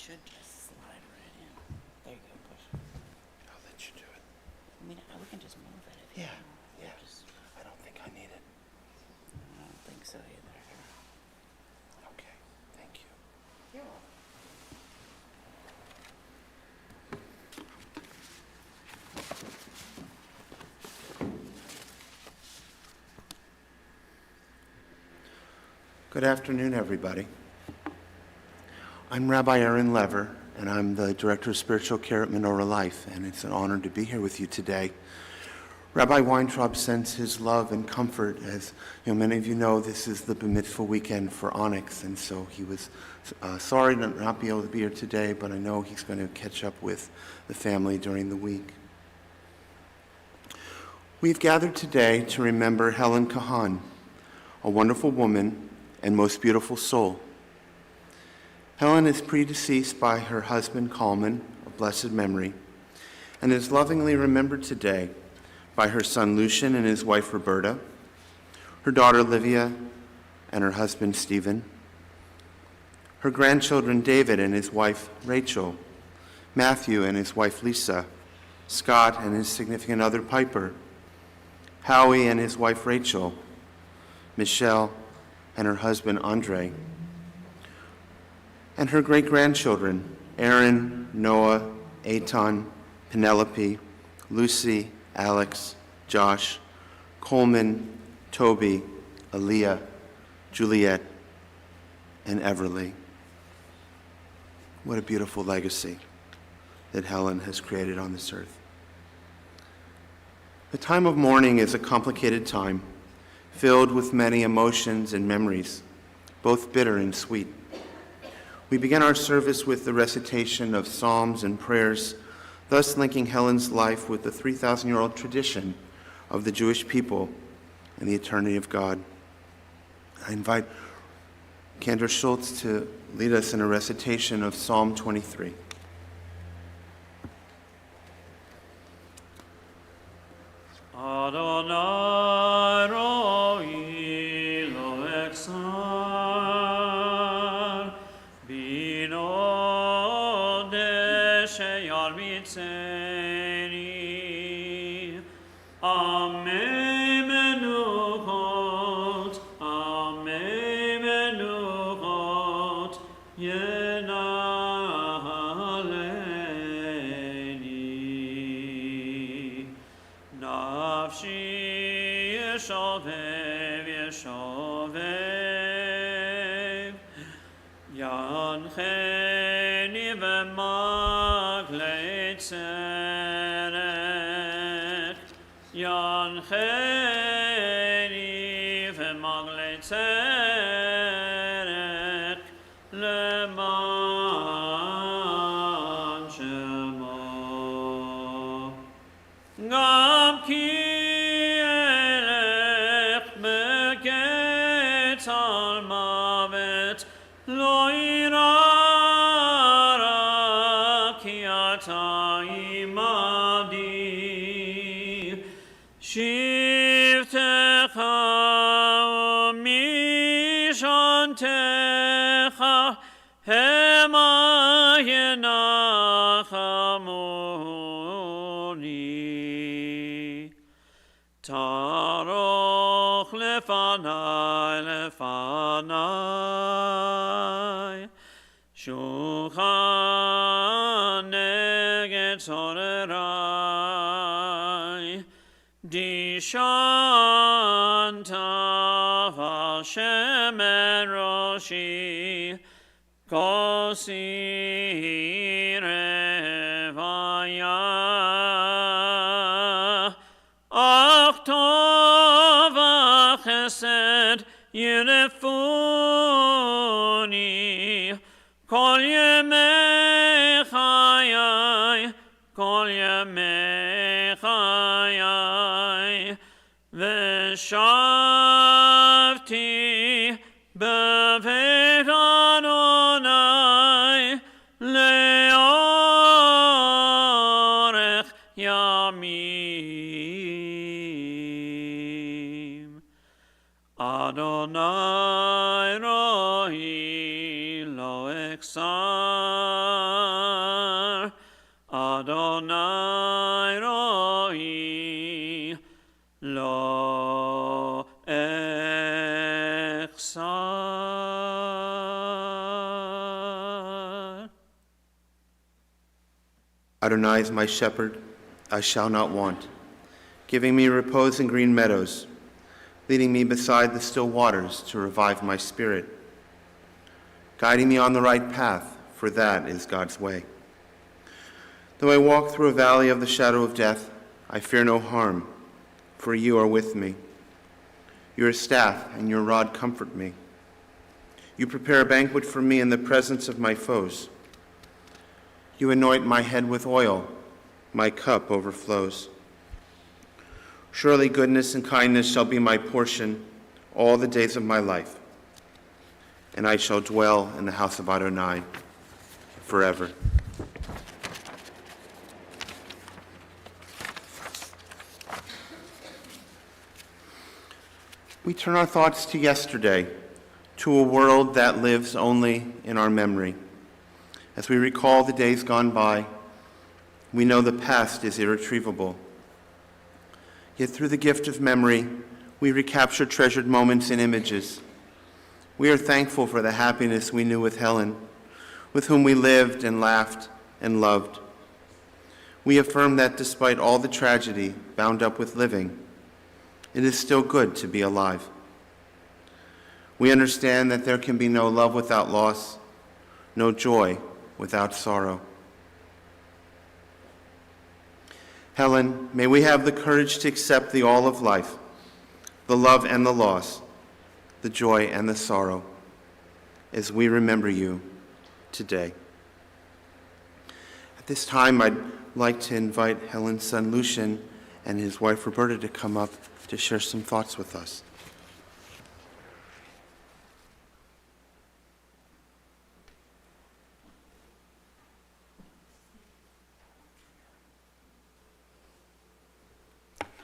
should just slide right in. There you go, push. I'll let you do it. I mean, we can just move it if you want. Yeah. Just, I don't think I need it. I don't think so either. Okay, thank you. Yeah. Good afternoon, everybody. I'm Rabbi Aaron Lever, and I'm the Director of Spiritual Care at Menorah Life, and it's an honor to be here with you today. Rabbi Weintraub sends his love and comfort. As many of you know, this is the Bar Mitzvah weekend for Onyx, and so he was sorry to not be able to be here today, but I know he's going to catch up with the family during the week. We've gathered today to remember Helen Kahan, a wonderful woman and most beautiful soul. Helen is predeceased by her husband, Kalman, of blessed memory, and is lovingly remembered today by her son, Lucian, and his wife, Roberta, her daughter, Livia, and her husband, Stephen, her grandchildren, David and his wife, Rachel, Matthew and his wife, Lisa, Scott and his significant other, Piper, Howie and his wife, Rachel, Michelle and her husband, Andre, and her great-grandchildren, Aaron, Noah, Eitan, Penelope, Lucy, Alex, Josh, Coleman, Toby, Aaliyah, Juliet, and Everly. What a beautiful legacy that Helen has created on this earth. The time of mourning is a complicated time, filled with many emotions and memories, both bitter and sweet. We begin our service with the recitation of psalms and prayers, thus linking Helen's life with the 3,000-year-old tradition of the Jewish people and the eternity of God. I invite Cantor Schultz to lead us in a recitation of Psalm 23. Adonai roi lo exar, bino deshe yarmitzeni, amei menuchot, yenaleni. Nafshi yeshovev, yeshovev, yancheni v'maglei tzerech, yancheni v'maglei tzerech, leman shemo. Gam ki elech beketzal mavet, lo irara ki ata imadi. Shivtecha u'mishantecha hema yenachamoni. Taroch lefanai, lefanai, shulchan neged zorerai, dishanta Hashem en roshi, kosi revaya. Ach tov chesed yirefuni, kol yemei chayai, kol yemei chayai, v'shavti beveit Adonai leorech yamim. Adonai roi lo exar. Adonai roi lo echsar. Adonai is my shepherd, I shall not want, giving me repose in green meadows, leading me beside the still waters to revive my spirit, guiding me on the right path, for that is God's way. Though I walk through a valley of the shadow of death, I fear no harm, for you are with me. Your staff and your rod comfort me. You prepare a banquet for me in the presence of my foes. You anoint my head with oil, my cup overflows. Surely goodness and kindness shall be my portion all the days of my life, and I shall dwell in the house of Adonai forever. We turn our thoughts to yesterday, to a world that lives only in our memory. As we recall the days gone by, we know the past is irretrievable. Yet through the gift of memory, we recapture treasured moments and images. We are thankful for the happiness we knew with Helen, with whom we lived and laughed and loved. We affirm that despite all the tragedy bound up with living, it is still good to be alive. We understand that there can be no love without loss, no joy without sorrow. Helen, may we have the courage to accept the all of life, the love and the loss, the joy and the sorrow, as we remember you today. At this time, I'd like to invite Helen's son Lucian and his wife Roberta to come up to share some thoughts with us.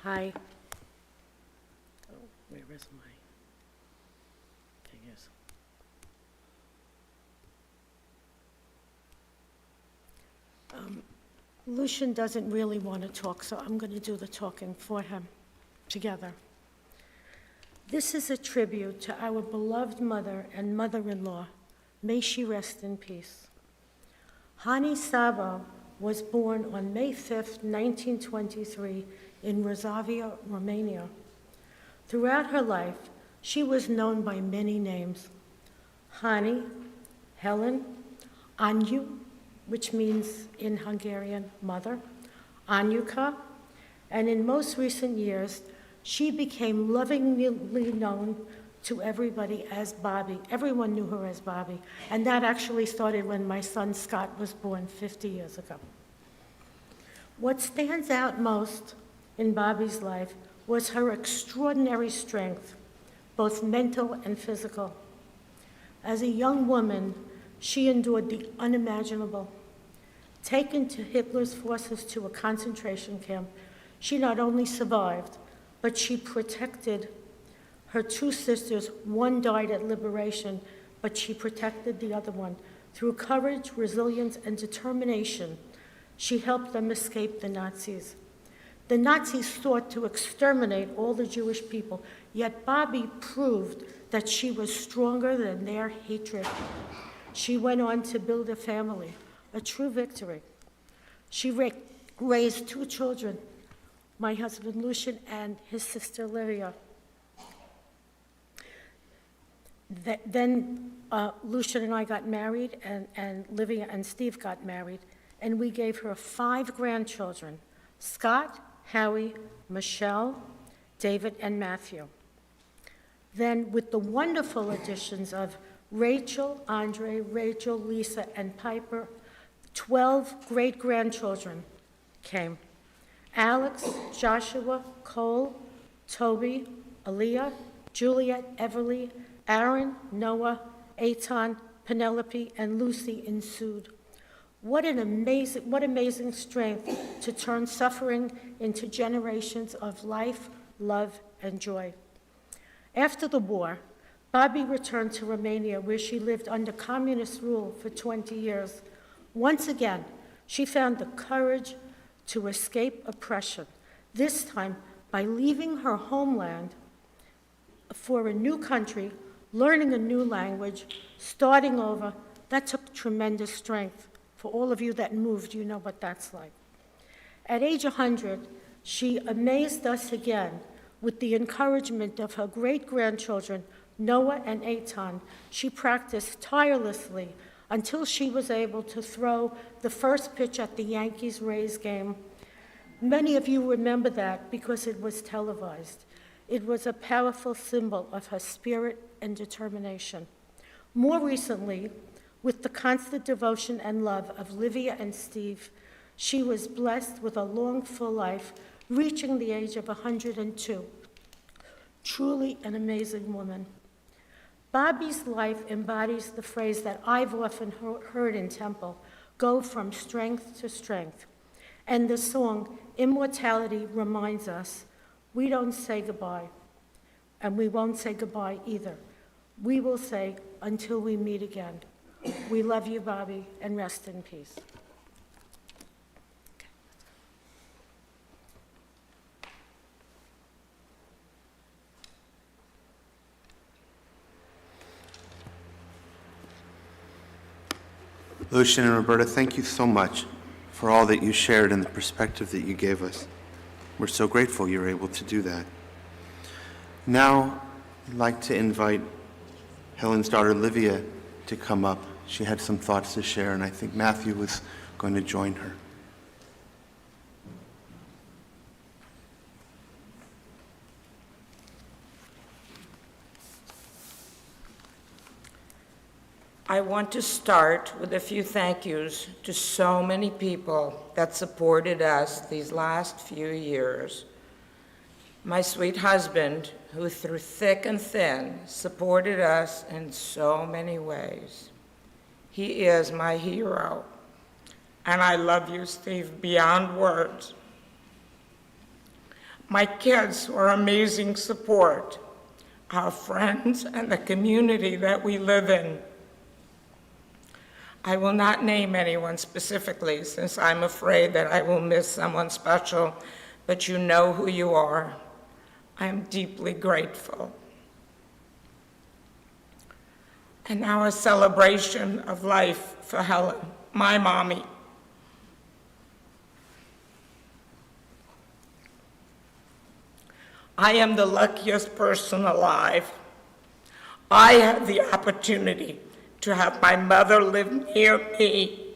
Hi. Oh, where is my figures? Lucian doesn't really want to talk, so I'm going to do the talking for him together. This is a tribute to our beloved mother and mother-in-law. May she rest in peace. Hani Sabo was born on May 5th, 1923, in Rosavia, Romania. Throughout her life, she was known by many names: Hani, Helen, Anyu, which means in Hungarian mother, Anyuka, and in most recent years, she became lovingly known to everybody as Bobby. Everyone knew her as Bobby, and that actually started when my son Scott was born 50 years ago. What stands out most in Bobby's life was her extraordinary strength, both mental and physical. As a young woman, she endured the unimaginable. Taken to Hitler's forces to a concentration camp, she not only survived, but she protected her two sisters. One died at liberation, but she protected the other one. Through courage, resilience, and determination, she helped them escape the Nazis. The Nazis sought to exterminate all the Jewish people, yet Bobby proved that she was stronger than their hatred. She went on to build a family, a true victory. She raised two children, my husband Lucian and his sister Livia. Then Lucian and I got married, and Livia and Steve got married, and we gave her 5 grandchildren: Scott, Howie, Michelle, David, and Matthew. Then, with the wonderful additions of Rachel, Andre, Rachel, Lisa, and Piper, 12 great-grandchildren came: Alex, Joshua, Cole, Toby, Aaliyah, Juliet, Everly, Aaron, Noah, Eitan, Penelope, and Lucy ensued. What amazing strength to turn suffering into generations of life, love, and joy. After the war, Bobby returned to Romania, where she lived under communist rule for 20 years. Once again, She found the courage to escape oppression, this time by leaving her homeland for a new country, learning a new language, starting over. That took tremendous strength. For all of you that moved, you know what that's like. At age 100, she amazed us again with the encouragement of her great-grandchildren, Noah and Eitan. She practiced tirelessly until she was able to throw the first pitch at the Yankees-Rays game. Many of you remember that because it was televised. It was a powerful symbol of her spirit and determination. More recently, with the constant devotion and love of Livia and Steve, she was blessed with a long, full life, reaching the age of 102. Truly an amazing woman. Bobby's life embodies the phrase that I've often heard in temple, go from strength to strength. And the song, Immortality, reminds us, we don't say goodbye, and we won't say goodbye either. We will say, until we meet again. We love you, Bobby, and rest in peace. Lucian and Roberta, thank you so much for all that you shared and the perspective that you gave us. We're so grateful you were able to do that. Now, I'd like to invite Helen's daughter, Livia, to come up. She had some thoughts to share, and I think Matthew was going to join her. I want to start with a few thank yous to so many people that supported us these last few years. My sweet husband, who through thick and thin supported us in so many ways. He is my hero, and I love you, Steve, beyond words. My kids were amazing support, our friends, and the community that we live in. I will not name anyone specifically since I'm afraid that I will miss someone special, but you know who you are. I am deeply grateful. And now a celebration of life for Helen, my mommy. I am the luckiest person alive. I had the opportunity to have my mother live near me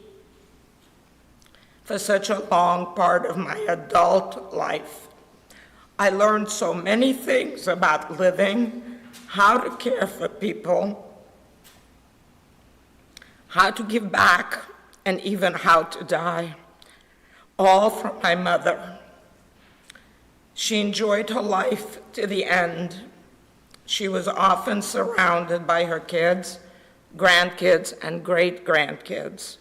for such a long part of my adult life. I learned so many things about living, how to care for people, how to give back, and even how to die, all from my mother. She enjoyed her life to the end. She was often surrounded by her kids, grandkids, and great-grandkids.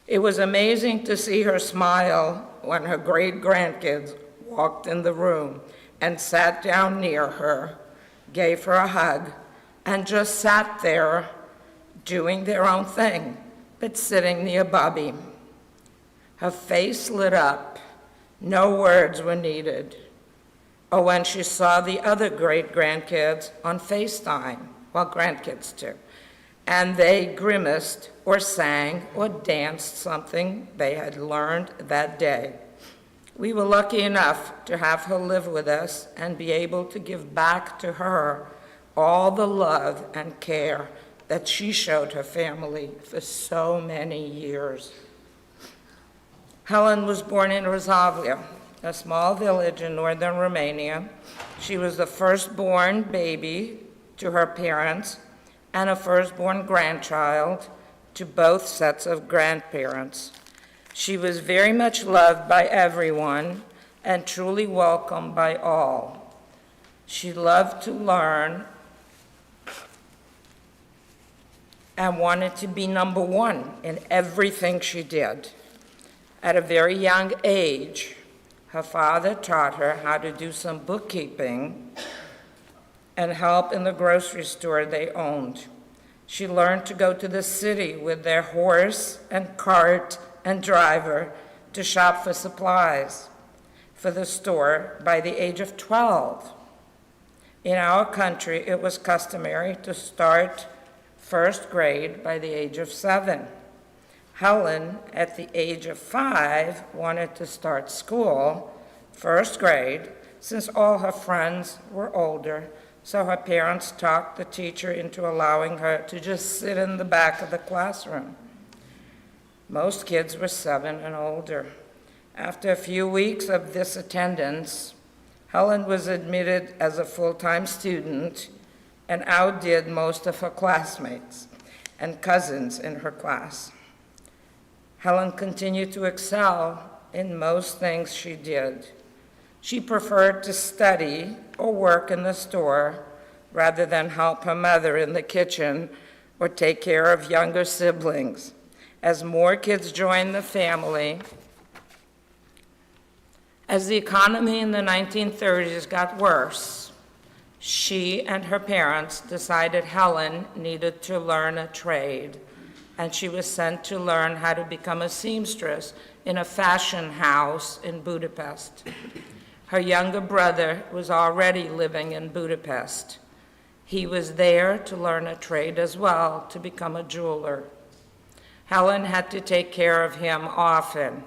It was amazing to see her smile when her great-grandkids walked in the room and sat down near her, gave her a hug, and just sat there doing their own thing, but sitting near Bobby. Her face lit up, no words were needed. Or when she saw the other great-grandkids on FaceTime, well, grandkids too, and they grimaced or sang or danced something they had learned that day. We were lucky enough to have her live with us and be able to give back to her all the love and care that she showed her family for so many years. Helen was born in Rosavlia, a small village in northern Romania. She was the firstborn baby to her parents and a firstborn grandchild to both sets of grandparents. She was very much loved by everyone and truly welcomed by all. She loved to learn and wanted to be number one in everything she did. At a very young age, her father taught her how to do some bookkeeping and help in the grocery store they owned. She learned to go to the city with their horse and cart and driver to shop for supplies for the store by the age of 12. In our country, it was customary to start first grade by the age of 7. Helen, at the age of 5, wanted to start school, first grade, since all her friends were older, so her parents talked the teacher into allowing her to just sit in the back of the classroom. Most kids were 7 and older. After a few weeks of this attendance, Helen was admitted as a full-time student and outdid most of her classmates and cousins in her class. Helen continued to excel in most things she did. She preferred to study or work in the store rather than help her mother in the kitchen or take care of younger siblings. As more kids joined the family, as the economy in the 1930s got worse, she and her parents decided Helen needed to learn a trade, and she was sent to learn how to become a seamstress in a fashion house in Budapest. Her younger brother was already living in Budapest. He was there to learn a trade as well, to become a jeweler. Helen had to take care of him often.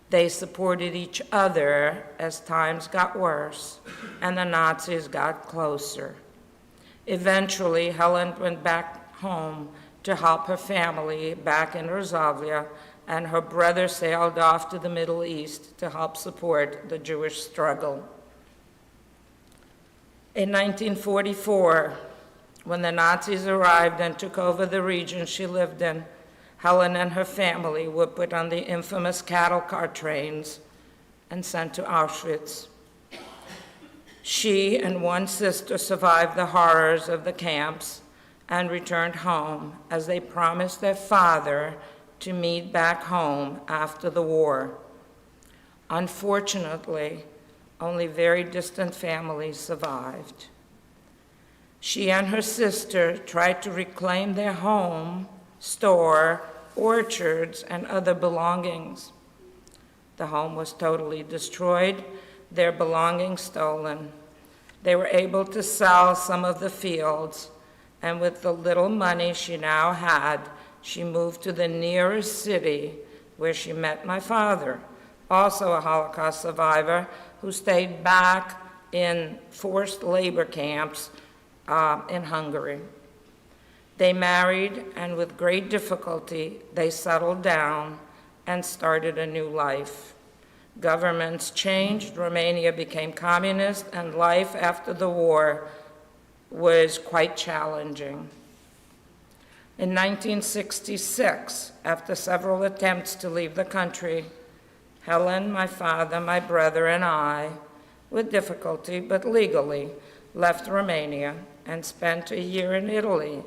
They supported each other as times got worse and the Nazis got closer. Eventually, Helen went back home to help her family back in Rosavia, and her brother sailed off to the Middle East to help support the Jewish struggle. In 1944, when the Nazis arrived and took over the region she lived in, Helen and her family were put on the infamous cattle car trains and sent to Auschwitz. She and one sister survived the horrors of the camps and returned home as they promised their father to meet back home after the war. Unfortunately, only very distant families survived. She and her sister tried to reclaim their home, store, orchards, and other belongings. The home was totally destroyed, their belongings stolen. They were able to sell some of the fields, and with the little money she now had, she moved to the nearest city where she met my father, also a Holocaust survivor who stayed back in forced labor camps in Hungary. They married, and with great difficulty, they settled down and started a new life. Governments changed, Romania became communist, and life after the war was quite challenging. In 1966, after several attempts to leave the country, Helen, my father, my brother, and I, with difficulty but legally, left Romania and spent a year in Italy,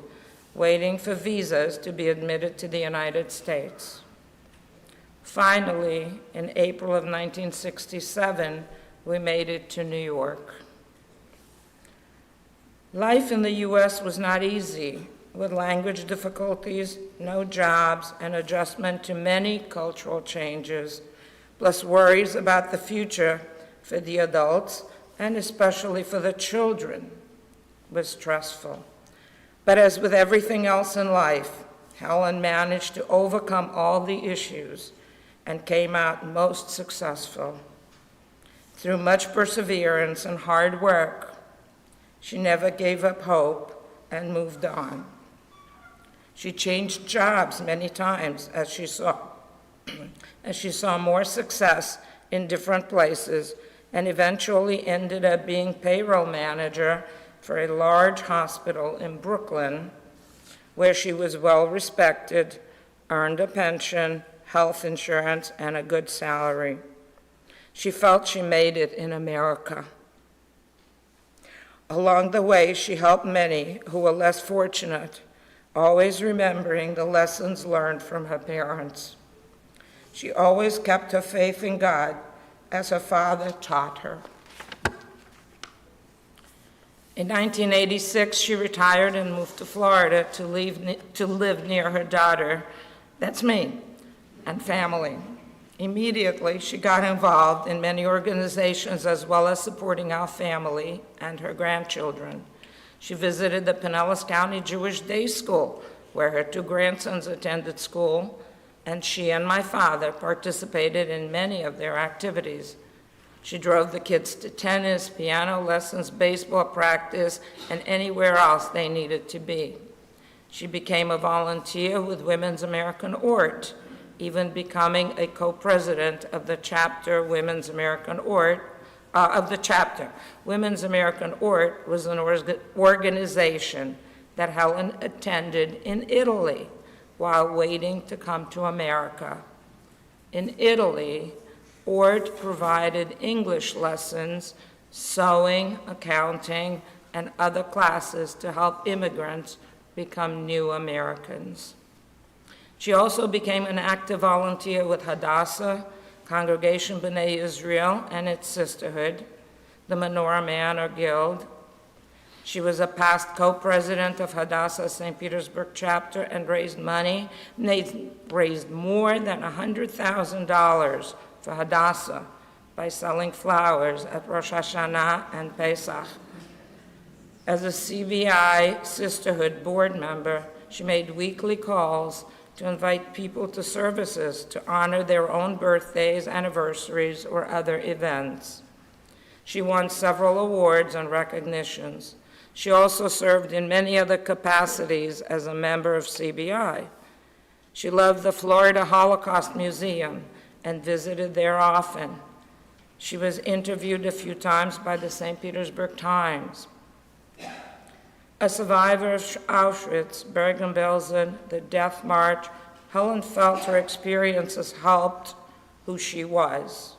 waiting for visas to be admitted to the United States. Finally, in April of 1967, we made it to New York. Life in the U.S. was not easy, with language difficulties, no jobs, and adjustment to many cultural changes, plus worries about the future for the adults, and especially for the children, was stressful. But as with everything else in life, Helen managed to overcome all the issues and came out most successful. Through much perseverance and hard work, she never gave up hope and moved on. She changed jobs many times as she saw more success in different places, and eventually ended up being payroll manager for a large hospital in Brooklyn, where she was well respected, earned a pension, health insurance, and a good salary. She felt she made it in America. Along the way, she helped many who were less fortunate, always remembering the lessons learned from her parents. She always kept her faith in God, as her father taught her. In 1986, she retired and moved to Florida to live near her daughter, that's me, and family. Immediately, she got involved in many organizations as well as supporting our family and her grandchildren. She visited the Pinellas County Jewish Day School, where her 2 grandsons attended school, and she and my father participated in many of their activities. She drove the kids to tennis, piano lessons, baseball practice, and anywhere else they needed to be. She became a volunteer with Women's American Ort, even becoming a co-president of the chapter Women's American Ort, Women's American Ort was an organization that Helen attended in Italy while waiting to come to America. In Italy, Ort provided English lessons, sewing, accounting, and other classes to help immigrants become new Americans. She also became an active volunteer with Hadassah, Congregation Bnai Israel and its sisterhood, the Menorah Manor Guild. She was a past co-president of Hadassah St. Petersburg chapter and raised more than $100,000 for Hadassah by selling flowers at Rosh Hashanah and Pesach. As a CBI Sisterhood board member, she made weekly calls to invite people to services to honor their own birthdays, anniversaries, or other events. She won several awards and recognitions. She also served in many other capacities as a member of CBI. She loved the Florida Holocaust Museum and visited there often. She was interviewed a few times by the St. Petersburg Times. A survivor of Auschwitz, Bergen-Belsen, the Death March, Helen felt her experiences helped who she was.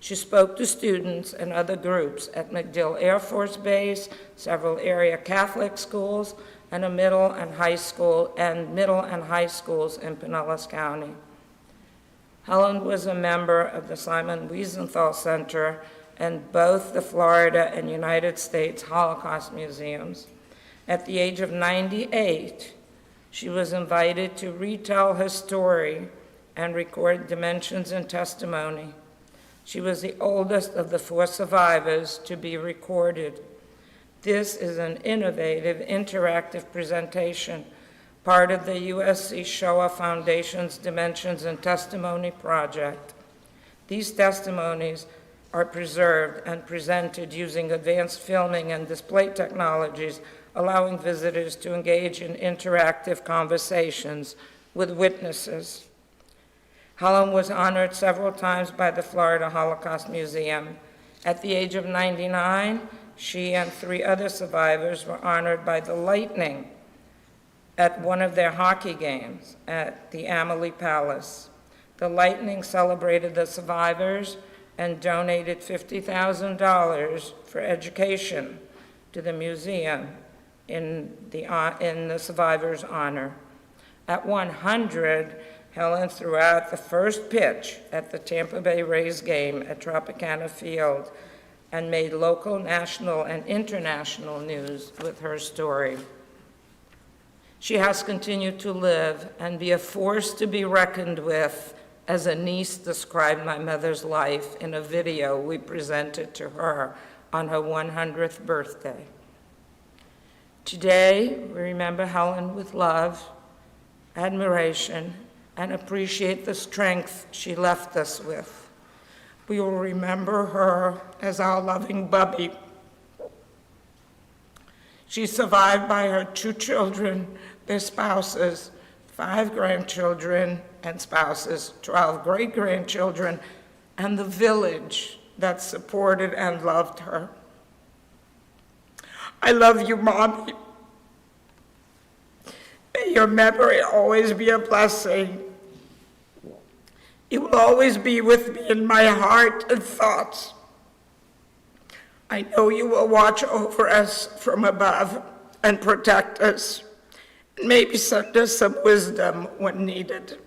She spoke to students and other groups at MacDill Air Force Base, several area Catholic schools, and middle and high schools in Pinellas County. Helen was a member of the Simon Wiesenthal Center and both the Florida and United States Holocaust Museums. At the age of 98, she was invited to retell her story and record dimensions and testimony. She was the oldest of the 4 survivors to be recorded. This is an innovative, interactive presentation, part of the USC Shoah Foundation's Dimensions and Testimony project. These testimonies are preserved and presented using advanced filming and display technologies, allowing visitors to engage in interactive conversations with witnesses. Helen was honored several times by the Florida Holocaust Museum. At the age of 99, she and 3 other survivors were honored by the Lightning at one of their hockey games at the Amalie Palace. The Lightning celebrated the survivors and donated $50,000 for education to the museum in the survivors' honor. At 100, Helen threw out the first pitch at the Tampa Bay Rays game at Tropicana Field and made local, national, and international news with her story. She has continued to live and be a force to be reckoned with, as a niece described my mother's life in a video we presented to her on her 100th birthday. Today, we remember Helen with love, admiration, and appreciate the strength she left us with. We will remember her as our loving Bubby. She's survived by her 2 children, their spouses, 5 grandchildren and spouses, 12 great-grandchildren, and the village that supported and loved her. I love you, Mommy. May your memory always be a blessing. You will always be with me in my heart and thoughts. I know you will watch over us from above and protect us, and maybe send us some wisdom when needed.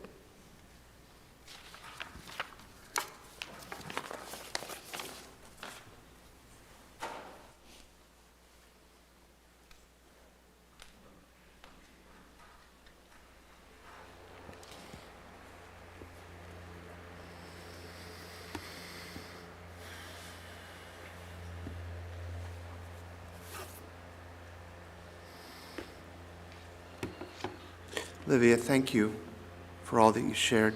Livia, thank you for all that you shared.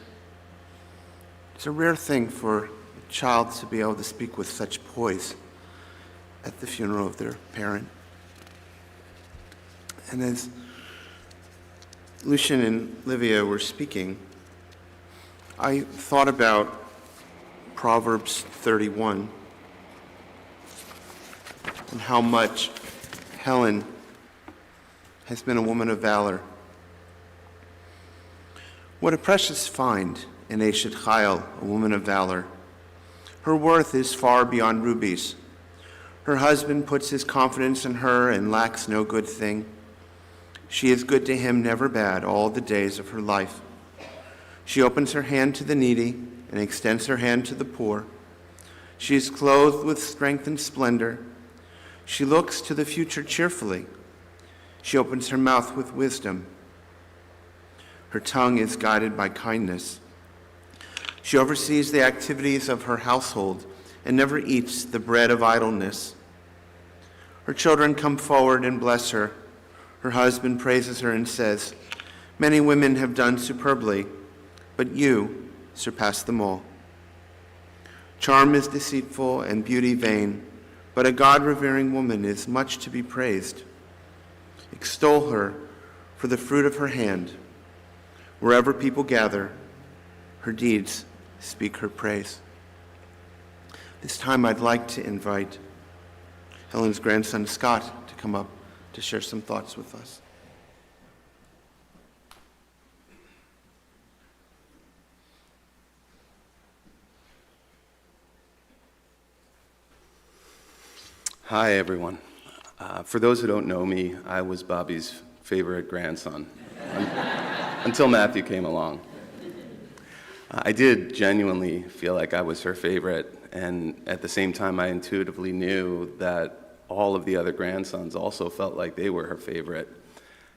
It's a rare thing for a child to be able to speak with such poise at the funeral of their parent. And as Lucian and Livia were speaking, I thought about Proverbs 31 and how much Helen has been a woman of valor. What a precious find in Eshet Chayil, a woman of valor. Her worth is far beyond rubies. Her husband puts his confidence in her and lacks no good thing. She is good to him, never bad, all the days of her life. She opens her hand to the needy and extends her hand to the poor. She is clothed with strength and splendor. She looks to the future cheerfully. She opens her mouth with wisdom. Her tongue is guided by kindness. She oversees the activities of her household and never eats the bread of idleness. Her children come forward and bless her. Her husband praises her and says, "Many women have done superbly, but you surpass them all." Charm is deceitful and beauty vain, but a God-revering woman is much to be praised. Extol her for the fruit of her hand. Wherever people gather, her deeds speak her praise. This time I'd like to invite Helen's grandson Scott to come up to share some thoughts with us. Hi, everyone. For those who don't know me, I was Bobby's favorite grandson until Matthew came along. I did genuinely feel like I was her favorite, and at the same time, I intuitively knew that all of the other grandsons also felt like they were her favorite.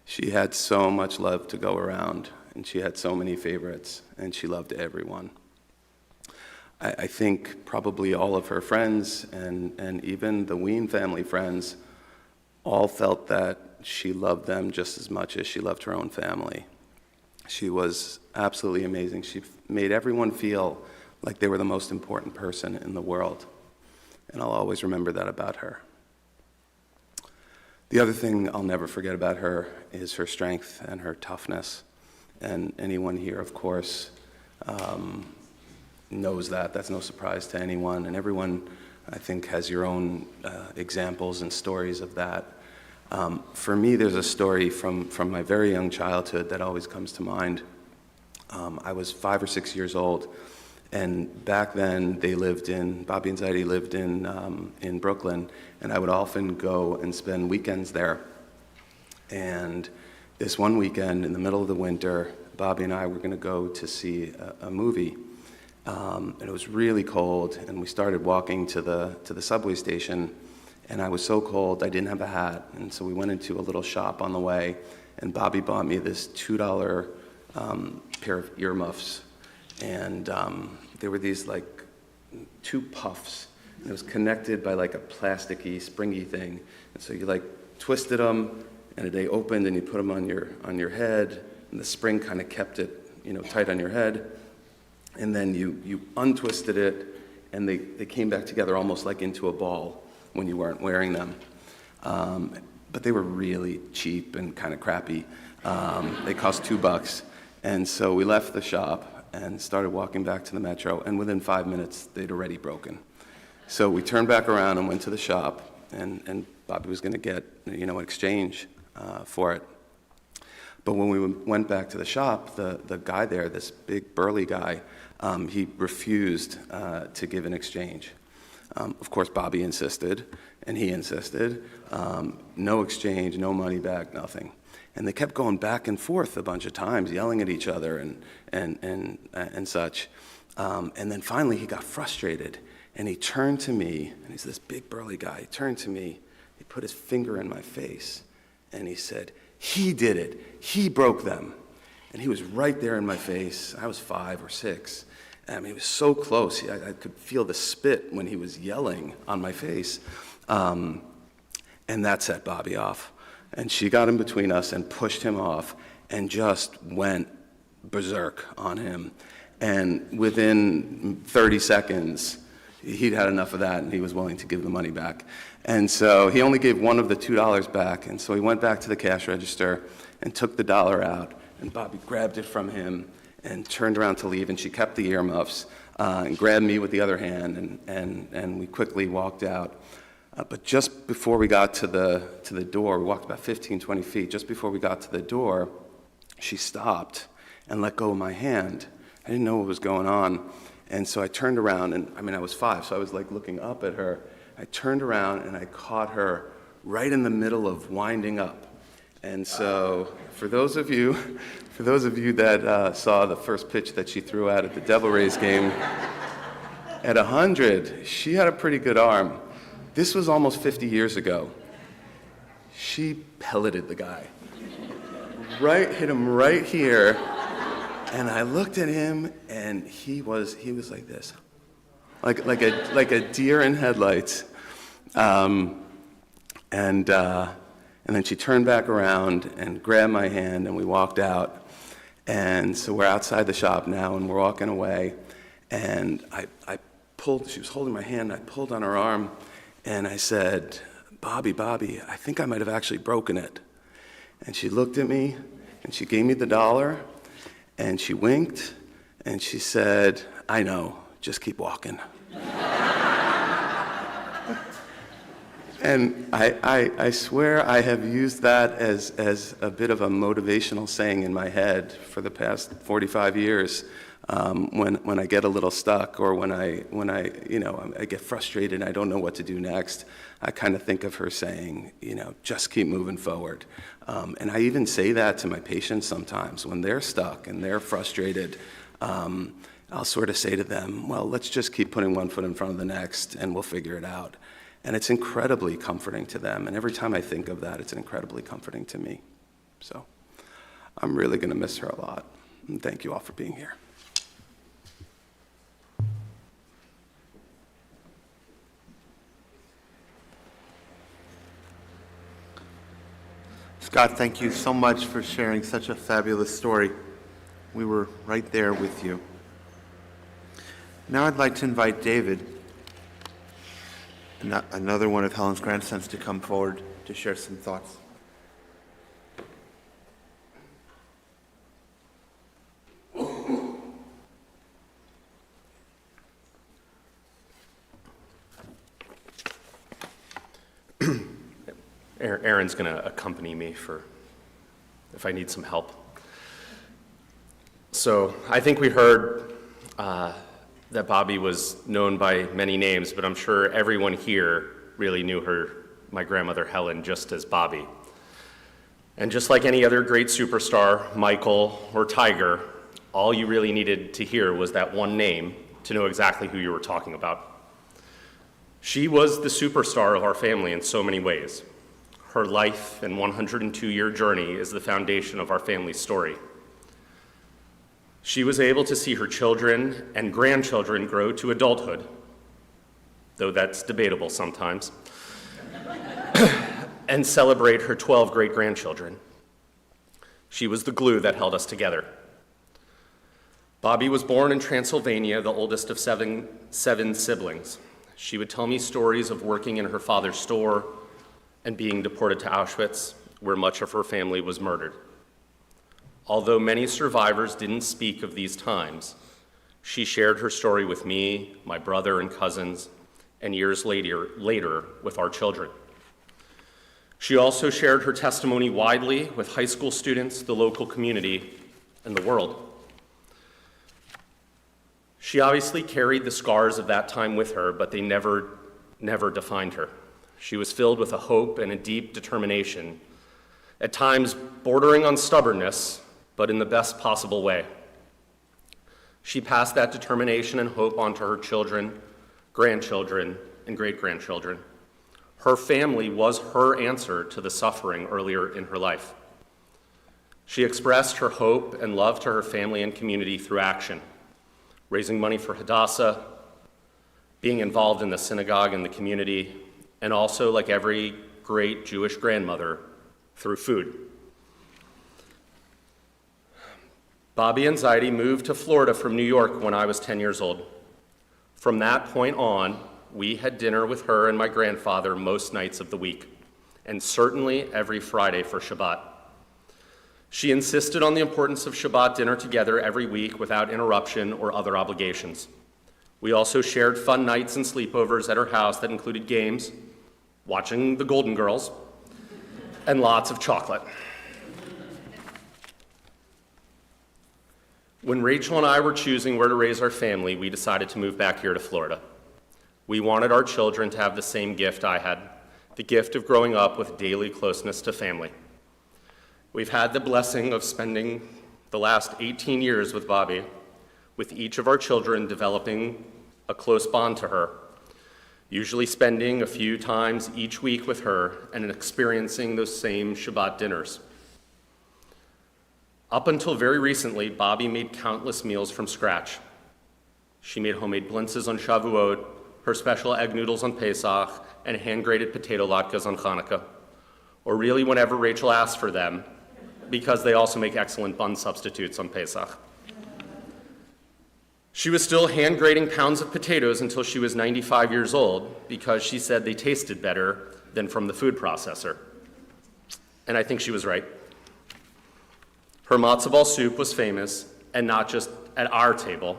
She had so much love to go around, and she had so many favorites, and she loved everyone. I think probably all of her friends and even the Ween family friends all felt that she loved them just as much as she loved her own family. She was absolutely amazing. She made everyone feel like they were the most important person in the world, and I'll always remember that about her. The other thing I'll never forget about her is her strength and her toughness, and anyone here, of course, knows that. That's no surprise to anyone, and everyone, I think, has your own examples and stories of that. For me, there's a story from my very young childhood that always comes to mind. I was 5 or 6 years old, and back then Bobby and Zaidi lived in Brooklyn, and I would often go and spend weekends there. And this one weekend, in the middle of the winter, Bobby and I were going to go to see a movie. And it was really cold, and we started walking to the subway station, and I was so cold I didn't have a hat, and so we went into a little shop on the way, and Bobby bought me this $2 pair of earmuffs, and there were these like 2 puffs, and it was connected by like a plasticky, springy thing, and so you like twisted them, and they opened, and you put them on your head, and the spring kind of kept it, tight on your head. And then you untwisted it, and they came back together almost like into a ball when you weren't wearing them. But they were really cheap and kind of crappy. They cost $2. And so we left the shop and started walking back to the metro, and within 5 minutes, they'd already broken. So we turned back around and went to the shop, and Bobby was going to get an exchange for it. But when we went back to the shop, the guy there, this big burly guy, he refused to give an exchange. Of course, Bobby insisted, and he insisted. No exchange, no money back, nothing. And they kept going back and forth a bunch of times, yelling at each other and such. And then finally he got frustrated, and he turned to me, and he's this big burly guy. He turned to me, he put his finger in my face, and he said, "He did it. He broke them." And he was right there in my face. I was 5 or 6. I mean, he was so close. I could feel the spit when he was yelling on my face. And that set Bobby off. And she got in between us and pushed him off. and just went berserk on him. And within 30 seconds, he'd had enough of that and he was willing to give the money back. And so he only gave one of the $2 back, and so he went back to the cash register and took the dollar out, and Bobby grabbed it from him and turned around to leave, and she kept the earmuffs and grabbed me with the other hand, and we quickly walked out. But just before we got to the door, we walked about 15, 20 feet, just before we got to the door, she stopped and let go of my hand. I didn't know what was going on, and so I turned around, and I was 5, so I was like looking up at her. I turned around and I caught her right in the middle of winding up. And so for those of you that saw the first pitch that she threw out at the Devil Rays game, at 100, she had a pretty good arm. This was almost 50 years ago. She pelleted the guy. Hit him right here. And I looked at him, and he was like this, like a deer in headlights. And then she turned back around and grabbed my hand, and we walked out. And so we're outside the shop now, and we're walking away. And I pulled, she was holding my hand, I pulled on her arm, and I said, Bobby, I think I might have actually broken it. And she looked at me, and she gave me the dollar, and she winked, and she said, I know, just keep walking. And I swear I have used that as a bit of a motivational saying in my head for the past 45 years. When I get a little stuck, or when I get frustrated and I don't know what to do next, I kind of think of her saying, just keep moving forward. And I even say that to my patients sometimes when they're stuck and they're frustrated. I'll sort of say to them, well, let's just keep putting one foot in front of the next and we'll figure it out. And it's incredibly comforting to them. And every time I think of that, it's incredibly comforting to me. So I'm really going to miss her a lot. And thank you all for being here. Scott, thank you so much for sharing such a fabulous story. We were right there with you. Now I'd like to invite David, another one of Helen's grandsons, to come forward to share some thoughts. Aaron's going to accompany me if I need some help. So I think we heard that Bobby was known by many names, but I'm sure everyone here really knew my grandmother Helen, just as Bobby. And just like any other great superstar, Michael or Tiger, all you really needed to hear was that one name to know exactly who you were talking about. She was the superstar of our family in so many ways. Her life and 102-year journey is the foundation of our family's story. She was able to see her children and grandchildren grow to adulthood, though that's debatable sometimes, and celebrate her 12 great-grandchildren. She was the glue that held us together. Bobby was born in Transylvania, the oldest of seven siblings. She would tell me stories of working in her father's store and being deported to Auschwitz, where much of her family was murdered. Although many survivors didn't speak of these times, she shared her story with me, my brother and cousins, and years later with our children. She also shared her testimony widely with high school students, the local community, and the world. She obviously carried the scars of that time with her, but they never defined her. She was filled with a hope and a deep determination, at times bordering on stubbornness, but in the best possible way. She passed that determination and hope on to her children, grandchildren, and great-grandchildren. Her family was her answer to the suffering earlier in her life. She expressed her hope and love to her family and community through action, raising money for Hadassah, being involved in the synagogue and the community, and also, like every great Jewish grandmother, through food. Bobby and Zaidi moved to Florida from New York when I was 10 years old. From that point on, we had dinner with her and my grandfather most nights of the week, and certainly every Friday for Shabbat. She insisted on the importance of Shabbat dinner together every week without interruption or other obligations. We also shared fun nights and sleepovers at her house that included games, watching the Golden Girls, and lots of chocolate. When Rachel and I were choosing where to raise our family, we decided to move back here to Florida. We wanted our children to have the same gift I had, the gift of growing up with daily closeness to family. We've had the blessing of spending the last 18 years with Bobby, with each of our children developing a close bond to her, usually spending a few times each week with her and experiencing those same Shabbat dinners. Up until very recently, Bobby made countless meals from scratch. She made homemade blintzes on Shavuot, her special egg noodles on Pesach, and hand-grated potato latkes on Hanukkah, or really whenever Rachel asked for them, because they also make excellent bun substitutes on Pesach. She was still hand-grating pounds of potatoes until she was 95 years old because she said they tasted better than from the food processor. And I think she was right. Her matzo ball soup was famous, and not just at our table.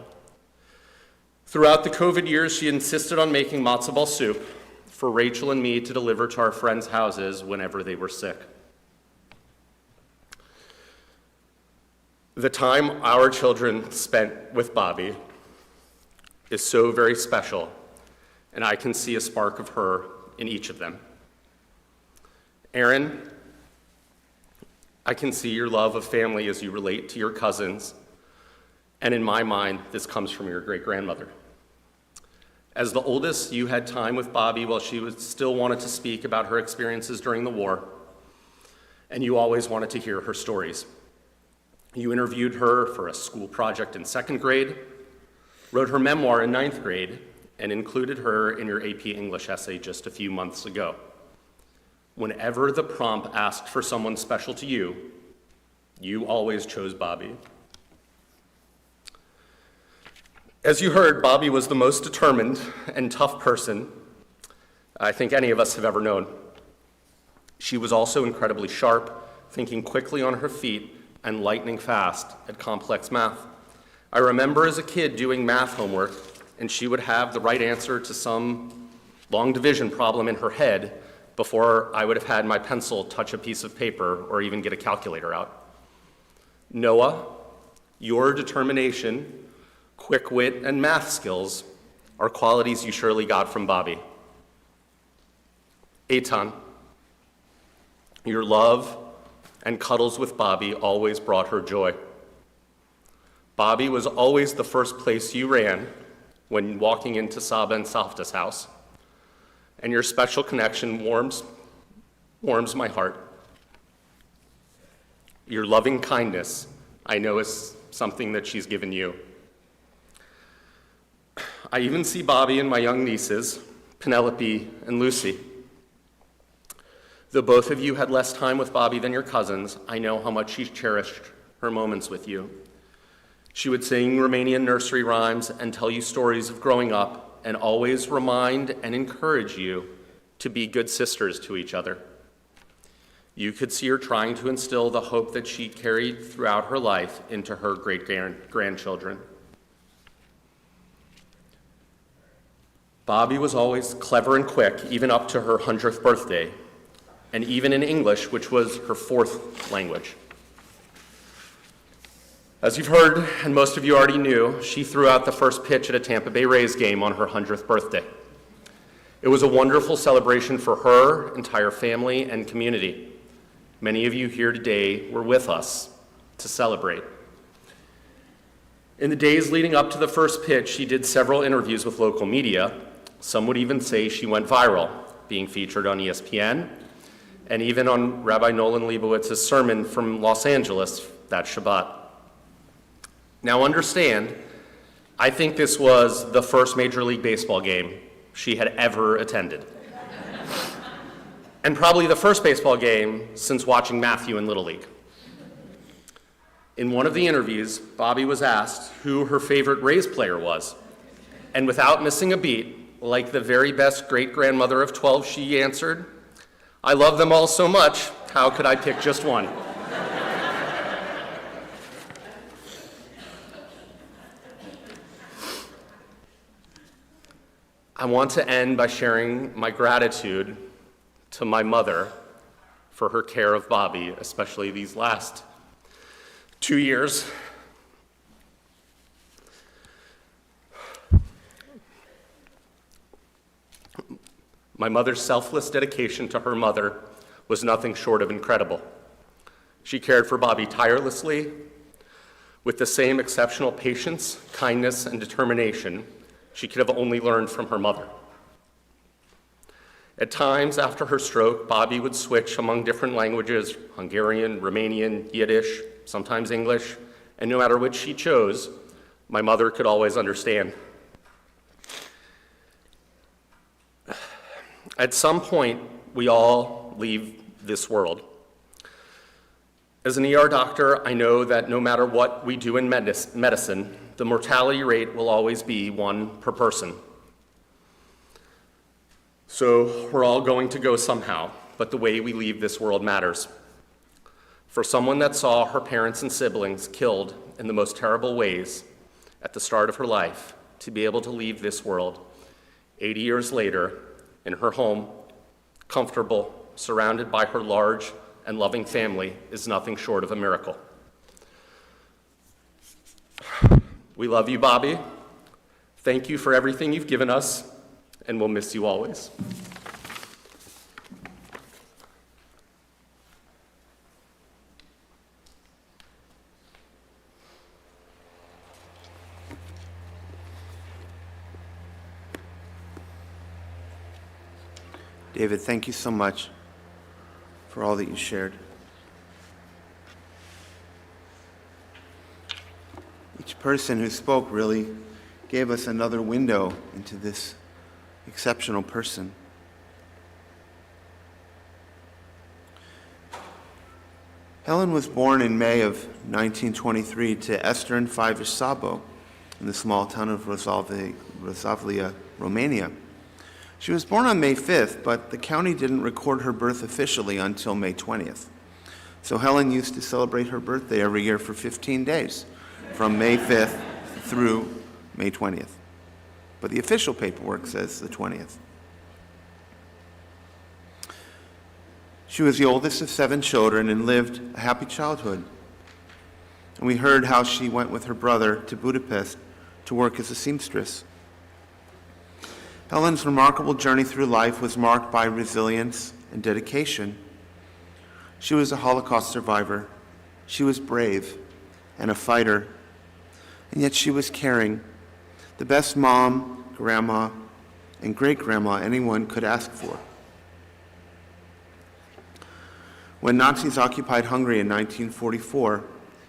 Throughout the COVID years, she insisted on making matzo ball soup for Rachel and me to deliver to our friends' houses whenever they were sick. The time our children spent with Bobby is so very special, and I can see a spark of her in each of them. Aaron, I can see your love of family as you relate to your cousins, and in my mind, this comes from your great-grandmother. As the oldest, you had time with Bobby while she still wanted to speak about her experiences during the war, and you always wanted to hear her stories. You interviewed her for a school project in 2nd grade, wrote her memoir in 9th grade, and included her in your AP English essay just a few months ago. Whenever the prompt asked for someone special to you, you always chose Bobby. As you heard, Bobby was the most determined and tough person I think any of us have ever known. She was also incredibly sharp, thinking quickly on her feet and lightning fast at complex math. I remember as a kid doing math homework, and she would have the right answer to some long division problem in her head before I would have had my pencil touch a piece of paper or even get a calculator out. Noah, your determination, quick wit, and math skills are qualities you surely got from Bobby. Eitan, your love and cuddles with Bobby always brought her joy. Bobby was always the first place you ran when walking into Saba and Safta's house, and your special connection warms my heart. Your loving kindness, I know, is something that she's given you. I even see Bobby and my young nieces, Penelope and Lucy. Though both of you had less time with Bobby than your cousins, I know how much she cherished her moments with you. She would sing Romanian nursery rhymes and tell you stories of growing up and always remind and encourage you to be good sisters to each other. You could see her trying to instill the hope that she carried throughout her life into her great-grandchildren. Bobby was always clever and quick, even up to her 100th birthday, and even in English, which was her 4th language. As you've heard, and most of you already knew, she threw out the first pitch at a Tampa Bay Rays game on her 100th birthday. It was a wonderful celebration for her, entire family, and community. Many of you here today were with us to celebrate. In the days leading up to the first pitch, she did several interviews with local media. Some would even say she went viral, being featured on ESPN, and even on Rabbi Nolan Leibowitz's sermon from Los Angeles that Shabbat. Now understand, I think this was the first Major League Baseball game she had ever attended. And probably the first baseball game since watching Matthew in Little League. In one of the interviews, Bobby was asked who her favorite Rays player was. And without missing a beat, like the very best great-grandmother of 12, she answered, "I love them all so much, how could I pick just one?" I want to end by sharing my gratitude to my mother for her care of Bobby, especially these last 2 years. My mother's selfless dedication to her mother was nothing short of incredible. She cared for Bobby tirelessly, with the same exceptional patience, kindness, and determination she could have only learned from her mother. At times after her stroke, Bobby would switch among different languages, Hungarian, Romanian, Yiddish, sometimes English, and no matter which she chose, my mother could always understand. At some point, we all leave this world. As an ER doctor, I know that no matter what we do in medicine, the mortality rate will always be 1 per person. So we're all going to go somehow, but the way we leave this world matters. For someone that saw her parents and siblings killed in the most terrible ways at the start of her life, to be able to leave this world 80 years later in her home, comfortable, surrounded by her large and loving family, is nothing short of a miracle. We love you, Bobby. Thank you for everything you've given us, and we'll miss you always. David, thank you so much for all that you shared. Each person who spoke really gave us another window into this exceptional person. Helen was born in May of 1923 to Esther and Fivish Sabo in the small town of Rosavlia, Romania. She was born on May 5th, but the county didn't record her birth officially until May 20th. So Helen used to celebrate her birthday every year for 15 days, from May 5th through May 20th. But the official paperwork says the 20th. She was the oldest of 7 children and lived a happy childhood. And we heard how she went with her brother to Budapest to work as a seamstress. Helen's remarkable journey through life was marked by resilience and dedication. She was a Holocaust survivor. She was brave and a fighter. And yet she was caring, the best mom, grandma, and great-grandma anyone could ask for. When Nazis occupied Hungary in 1944,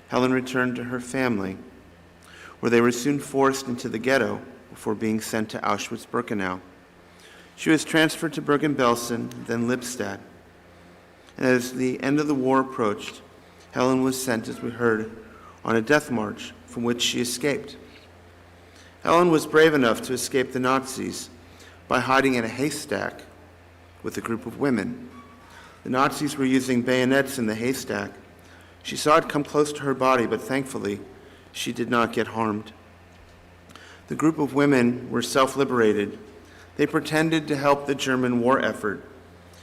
Helen returned to her family, where they were soon forced into the ghetto before being sent to Auschwitz-Birkenau. She was transferred to Bergen-Belsen, then Lippstadt. And as the end of the war approached, Helen was sent, as we heard, on a death march from which she escaped. Helen was brave enough to escape the Nazis by hiding in a haystack with a group of women. The Nazis were using bayonets in the haystack. She saw it come close to her body, but thankfully, she did not get harmed. The group of women were self-liberated. They pretended to help the German war effort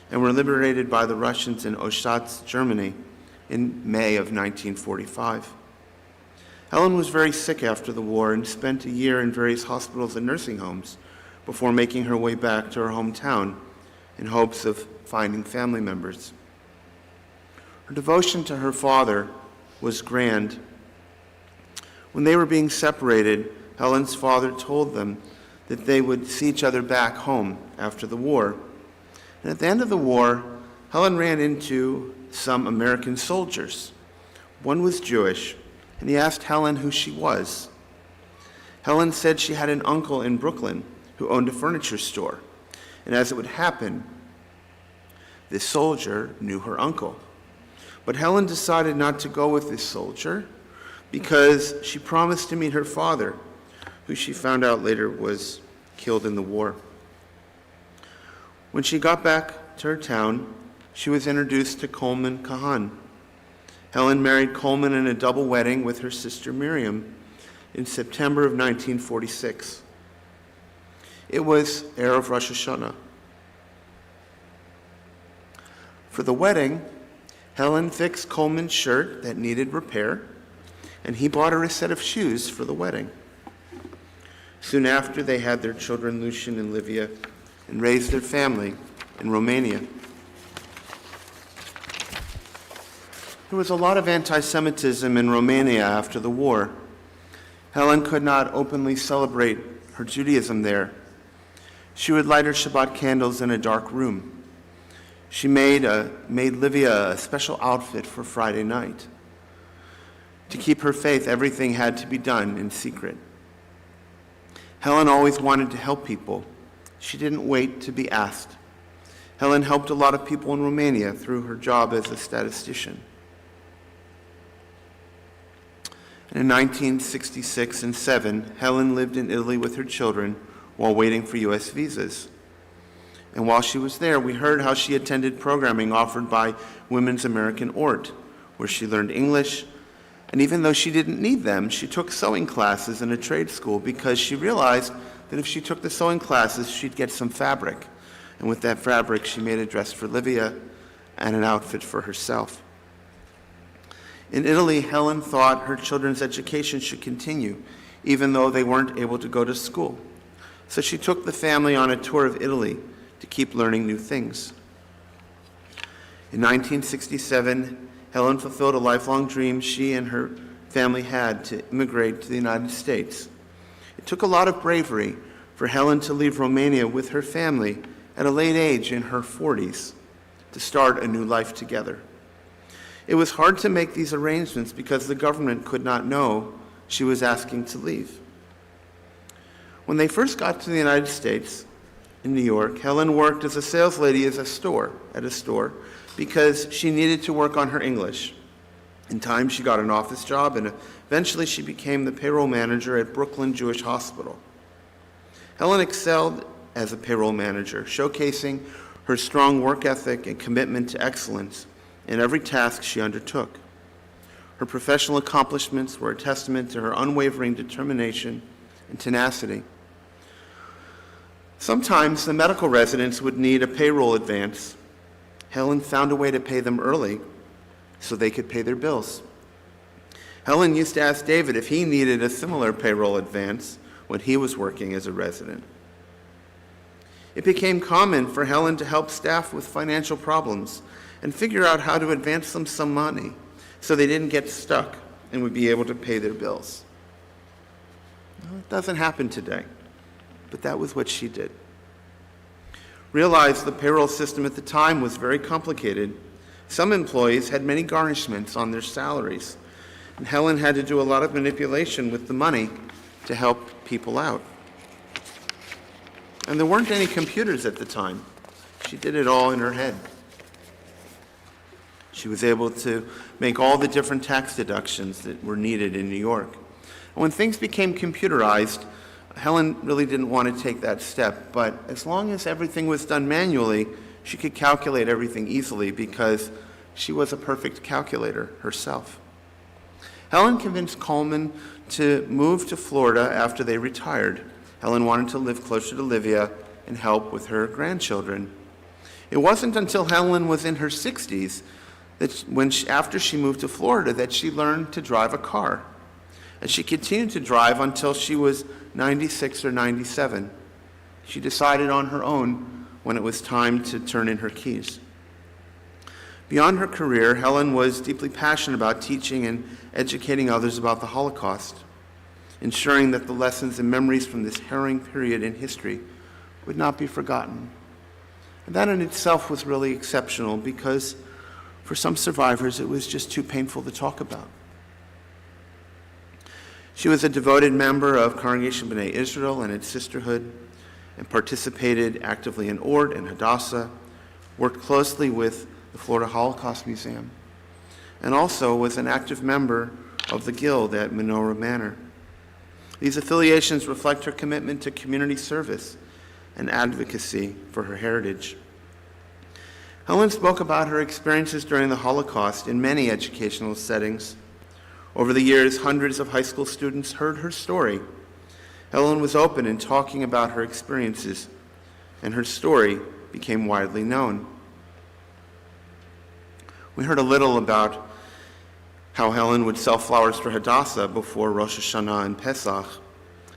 and were liberated by the Russians in Auschwitz, Germany, in May of 1945. Helen was very sick after the war and spent a year in various hospitals and nursing homes before making her way back to her hometown in hopes of finding family members. Her devotion to her father was grand. When they were being separated, Helen's father told them that they would see each other back home after the war. And at the end of the war, Helen ran into some American soldiers. One was Jewish, and he asked Helen who she was. Helen said she had an uncle in Brooklyn who owned a furniture store. And as it would happen, this soldier knew her uncle. But Helen decided not to go with this soldier, because she promised to meet her father, who she found out later was killed in the war. When she got back to her town, she was introduced to Coleman Kahan. Helen married Coleman in a double wedding with her sister Miriam in September of 1946. It was Erev Rosh Hashanah. For the wedding, Helen fixed Coleman's shirt that needed repair, and he bought her a set of shoes for the wedding. Soon after, they had their children Lucian and Livia and raised their family in Romania. There was a lot of anti-Semitism in Romania after the war. Helen could not openly celebrate her Judaism there. She would light her Shabbat candles in a dark room. She made Livia a special outfit for Friday night. To keep her faith, everything had to be done in secret. Helen always wanted to help people. She didn't wait to be asked. Helen helped a lot of people in Romania through her job as a statistician. And in 1966 and 7, Helen lived in Italy with her children while waiting for U.S. visas. And while she was there, we heard how she attended programming offered by Women's American Ort, where she learned English. And even though she didn't need them, she took sewing classes in a trade school because she realized that if she took the sewing classes, she'd get some fabric. And with that fabric, she made a dress for Livia and an outfit for herself. In Italy, Helen thought her children's education should continue, even though they weren't able to go to school. So she took the family on a tour of Italy to keep learning new things. In 1967, Helen fulfilled a lifelong dream she and her family had to immigrate to the United States. It took a lot of bravery for Helen to leave Romania with her family at a late age in her 40s to start a new life together. It was hard to make these arrangements because the government could not know she was asking to leave. When they first got to the United States, in New York, Helen worked as a sales lady at a store because she needed to work on her English. In time, she got an office job, and eventually she became the payroll manager at Brooklyn Jewish Hospital. Helen excelled as a payroll manager, showcasing her strong work ethic and commitment to excellence in every task she undertook. Her professional accomplishments were a testament to her unwavering determination and tenacity. Sometimes the medical residents would need a payroll advance. Helen found a way to pay them early so they could pay their bills. Helen used to ask David if he needed a similar payroll advance when he was working as a resident. It became common for Helen to help staff with financial problems and figure out how to advance them some money so they didn't get stuck and would be able to pay their bills. Well, it doesn't happen today, but that was what she did. Realize the payroll system at the time was very complicated. Some employees had many garnishments on their salaries, and Helen had to do a lot of manipulation with the money to help people out. And there weren't any computers at the time. She did it all in her head. She was able to make all the different tax deductions that were needed in New York. And when things became computerized, Helen really didn't want to take that step, but as long as everything was done manually, she could calculate everything easily because she was a perfect calculator herself. Helen convinced Coleman to move to Florida after they retired. Helen wanted to live closer to Livia and help with her grandchildren. It wasn't until Helen was in her 60s after she moved to Florida that she learned to drive a car. And she continued to drive until she was 96 or 97. She decided on her own when it was time to turn in her keys. Beyond her career, Helen was deeply passionate about teaching and educating others about the Holocaust, ensuring that the lessons and memories from this harrowing period in history would not be forgotten. And that in itself was really exceptional because for some survivors it was just too painful to talk about. She was a devoted member of Congregation Bnai Israel and its sisterhood, and participated actively in Ort and Hadassah, worked closely with the Florida Holocaust Museum, and also was an active member of the Guild at Menorah Manor. These affiliations reflect her commitment to community service and advocacy for her heritage. Helen spoke about her experiences during the Holocaust in many educational settings. Over the years, hundreds of high school students heard her story. Helen was open in talking about her experiences, and her story became widely known. We heard a little about how Helen would sell flowers for Hadassah before Rosh Hashanah and Pesach,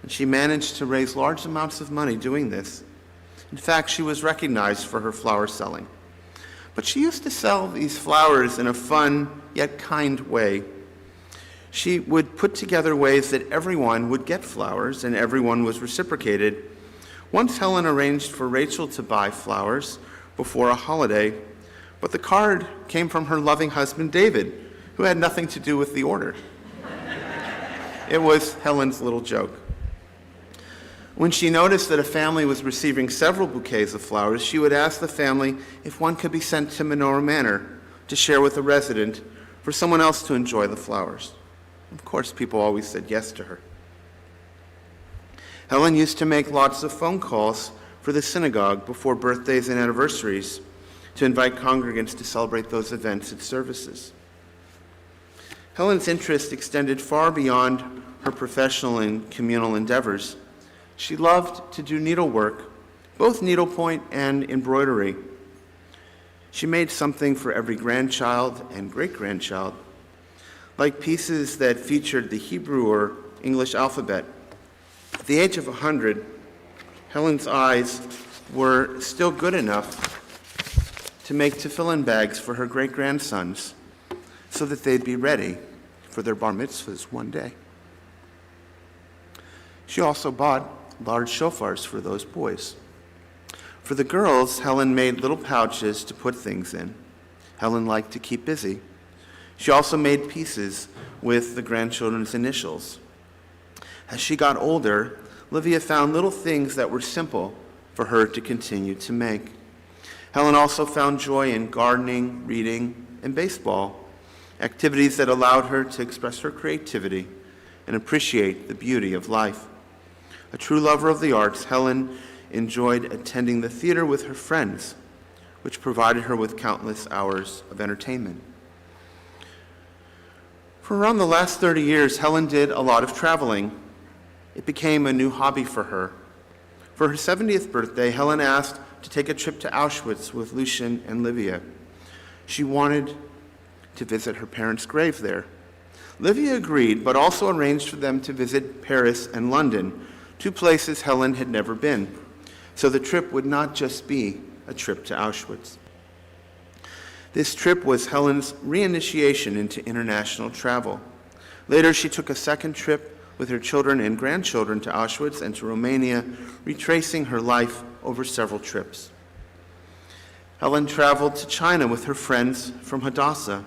and she managed to raise large amounts of money doing this. In fact, she was recognized for her flower selling. But she used to sell these flowers in a fun yet kind way. She would put together ways that everyone would get flowers and everyone was reciprocated. Once Helen arranged for Rachel to buy flowers before a holiday, but the card came from her loving husband David, who had nothing to do with the order. It was Helen's little joke. When she noticed that a family was receiving several bouquets of flowers, she would ask the family if one could be sent to Menorah Manor to share with a resident for someone else to enjoy the flowers. Of course, people always said yes to her. Helen used to make lots of phone calls for the synagogue before birthdays and anniversaries to invite congregants to celebrate those events at services. Helen's interest extended far beyond her professional and communal endeavors. She loved to do needlework, both needlepoint and embroidery. She made something for every grandchild and great-grandchild, like pieces that featured the Hebrew or English alphabet. At the age of 100, Helen's eyes were still good enough to make tefillin bags for her great-grandsons so that they'd be ready for their bar mitzvahs one day. She also bought large shofars for those boys. For the girls, Helen made little pouches to put things in. Helen liked to keep busy. She also made pieces with the grandchildren's initials. As she got older, Livia found little things that were simple for her to continue to make. Helen also found joy in gardening, reading, and baseball, activities that allowed her to express her creativity and appreciate the beauty of life. A true lover of the arts, Helen enjoyed attending the theater with her friends, which provided her with countless hours of entertainment. For around the last 30 years, Helen did a lot of traveling. It became a new hobby for her. For her 70th birthday, Helen asked to take a trip to Auschwitz with Lucien and Livia. She wanted to visit her parents' grave there. Livia agreed, but also arranged for them to visit Paris and London, two places Helen had never been. So the trip would not just be a trip to Auschwitz. This trip was Helen's reinitiation into international travel. Later, she took a second trip with her children and grandchildren to Auschwitz and to Romania, retracing her life over several trips. Helen traveled to China with her friends from Hadassah.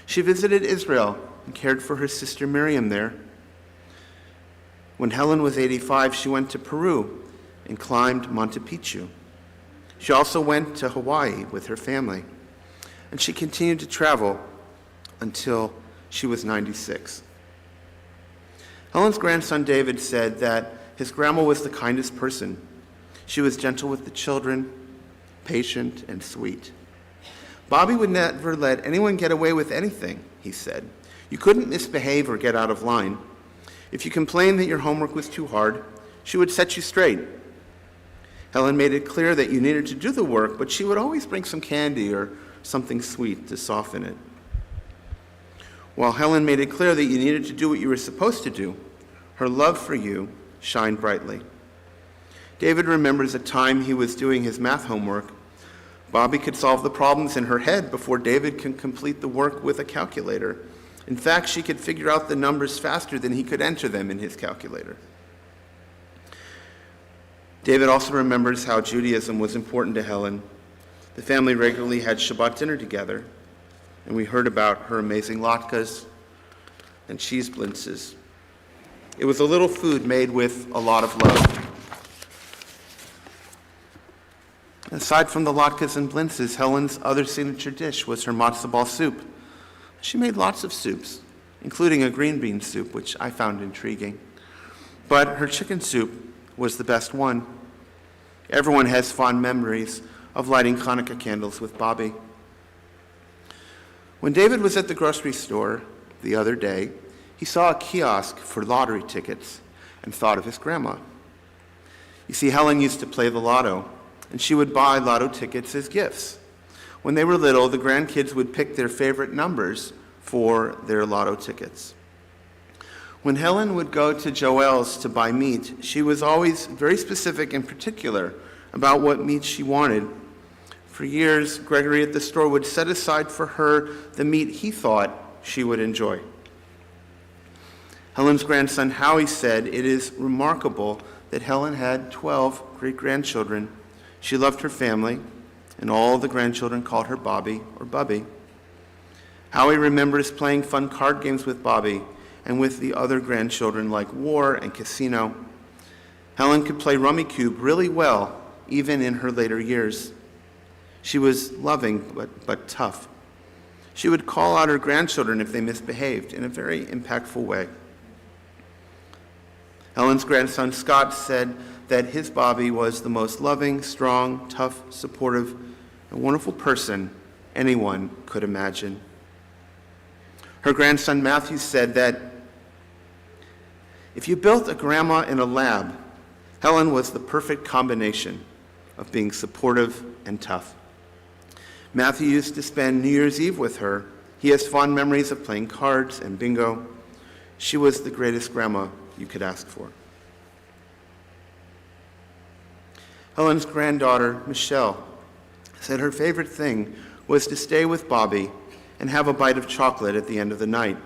She visited Israel and cared for her sister Miriam there. When Helen was 85, she went to Peru and climbed Monte Picchu. She also went to Hawaii with her family, and she continued to travel until she was 96. Helen's grandson David said that his grandma was the kindest person. She was gentle with the children, patient, and sweet. Bobby would never let anyone get away with anything, he said. You couldn't misbehave or get out of line. If you complained that your homework was too hard, she would set you straight. Helen made it clear that you needed to do the work, but she would always bring some candy or something sweet to soften it. While Helen made it clear that you needed to do what you were supposed to do, her love for you shined brightly. David remembers a time he was doing his math homework. Bobby could solve the problems in her head before David could complete the work with a calculator. In fact, she could figure out the numbers faster than he could enter them in his calculator. David also remembers how Judaism was important to Helen. The family regularly had Shabbat dinner together, and we heard about her amazing latkes and cheese blintzes. It was a little food made with a lot of love. Aside from the latkes and blintzes, Helen's other signature dish was her matzo ball soup. She made lots of soups, including a green bean soup, which I found intriguing. But her chicken soup was the best one. Everyone has fond memories of lighting Hanukkah candles with Bobby. When David was at the grocery store the other day, he saw a kiosk for lottery tickets and thought of his grandma. You see, Helen used to play the lotto, and she would buy lotto tickets as gifts. When they were little, the grandkids would pick their favorite numbers for their lotto tickets. When Helen would go to Joel's to buy meat, she was always very specific and particular about what meat she wanted. For years, Gregory at the store would set aside for her the meat he thought she would enjoy. Helen's grandson Howie said, "It is remarkable that Helen had 12 great-grandchildren. She loved her family, and all the grandchildren called her Bobby or Bubby." Howie remembers playing fun card games with Bobby and with the other grandchildren like War and Casino. Helen could play Rummy Cube really well, even in her later years. She was loving but tough. She would call out her grandchildren if they misbehaved in a very impactful way. Helen's grandson Scott said that his Bobby was the most loving, strong, tough, supportive, and wonderful person anyone could imagine. Her grandson Matthew said that if you built a grandma in a lab, Helen was the perfect combination of being supportive and tough. Matthew used to spend New Year's Eve with her. He has fond memories of playing cards and bingo. She was the greatest grandma you could ask for. Helen's granddaughter, Michelle, said her favorite thing was to stay with Bobby and have a bite of chocolate at the end of the night,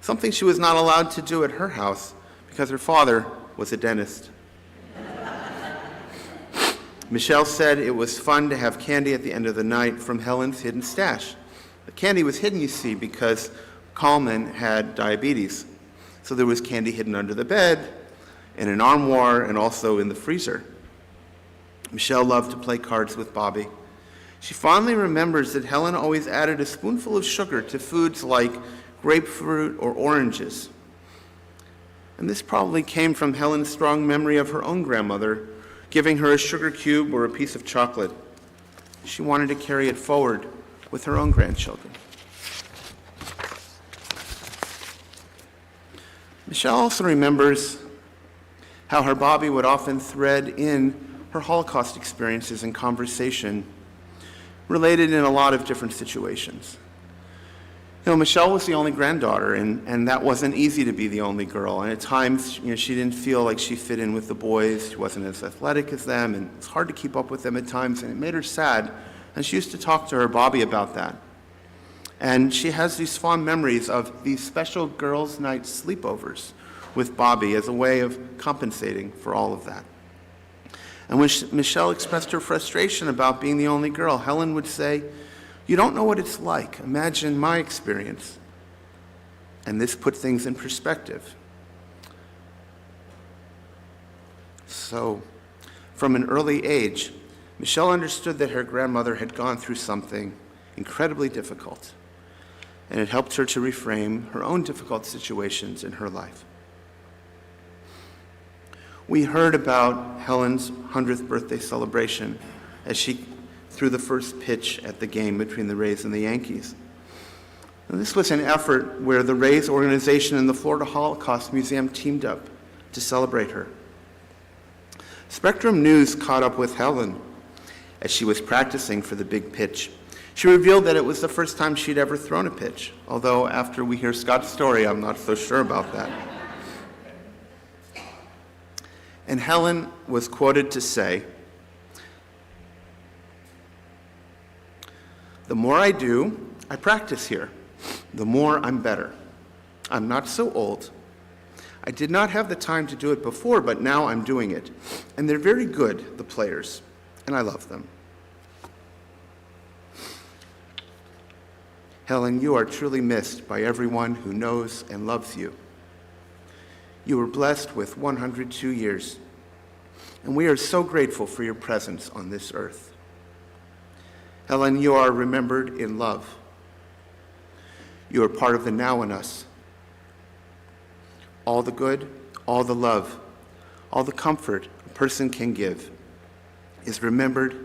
something she was not allowed to do at her house because her father was a dentist. Michelle said it was fun to have candy at the end of the night from Helen's hidden stash. The candy was hidden, you see, because Coleman had diabetes. So there was candy hidden under the bed, in an armoire, and also in the freezer. Michelle loved to play cards with Bobby. She fondly remembers that Helen always added a spoonful of sugar to foods like grapefruit or oranges. And this probably came from Helen's strong memory of her own grandmother giving her a sugar cube or a piece of chocolate. She wanted to carry it forward with her own grandchildren. Michelle also remembers how her Bobby would often thread in her Holocaust experiences in conversation, related in a lot of different situations. You know, Michelle was the only granddaughter, and that wasn't easy to be the only girl. And at times, she didn't feel like she fit in with the boys. She wasn't as athletic as them, and it's hard to keep up with them at times, and it made her sad. And she used to talk to her Bobby about that. And she has these fond memories of these special girls' night sleepovers with Bobby as a way of compensating for all of that. And when Michelle expressed her frustration about being the only girl, Helen would say, "You don't know what it's like. Imagine my experience." And this put things in perspective. So, from an early age, Michelle understood that her grandmother had gone through something incredibly difficult, and it helped her to reframe her own difficult situations in her life. We heard about Helen's 100th birthday celebration as she threw the first pitch at the game between the Rays and the Yankees. And this was an effort where the Rays organization and the Florida Holocaust Museum teamed up to celebrate her. Spectrum News caught up with Helen as she was practicing for the big pitch. She revealed that it was the first time she'd ever thrown a pitch, although after we hear Scott's story, I'm not so sure about that. And Helen was quoted to say, "The more I do, I practice here, the more I'm better. I'm not so old. I did not have the time to do it before, but now I'm doing it. And they're very good, the players, and I love them." Helen, you are truly missed by everyone who knows and loves you. You were blessed with 102 years, and we are so grateful for your presence on this earth. Helen, you are remembered in love. You are part of the now in us, All the good, all the love, all the comfort a person can give is remembered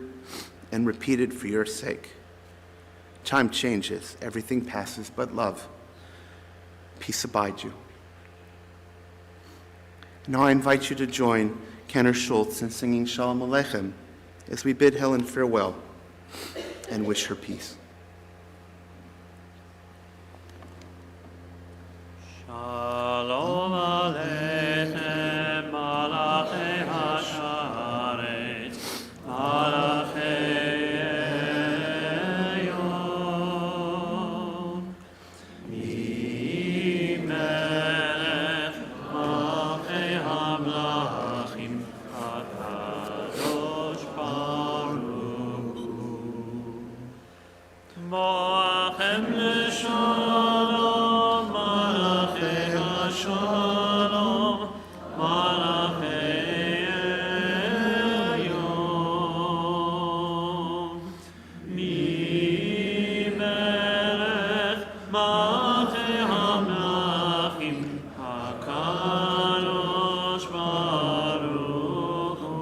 and repeated for your sake. Time changes, everything passes but love. Peace abide you. Now I invite you to join Kenner Schultz in singing Shalom Aleichem as we bid Helen farewell and wish her peace. Shalom Aleichem, Malachei Hasharetz, Malachei Elyon, Melech Malchei Hamlachim, HaKadosh Baruch Hu. Moachem l'shalom, Malachei Hashalom, Malachei Elyon, Melech Malchei Hamlachim, HaKadosh Baruch Hu.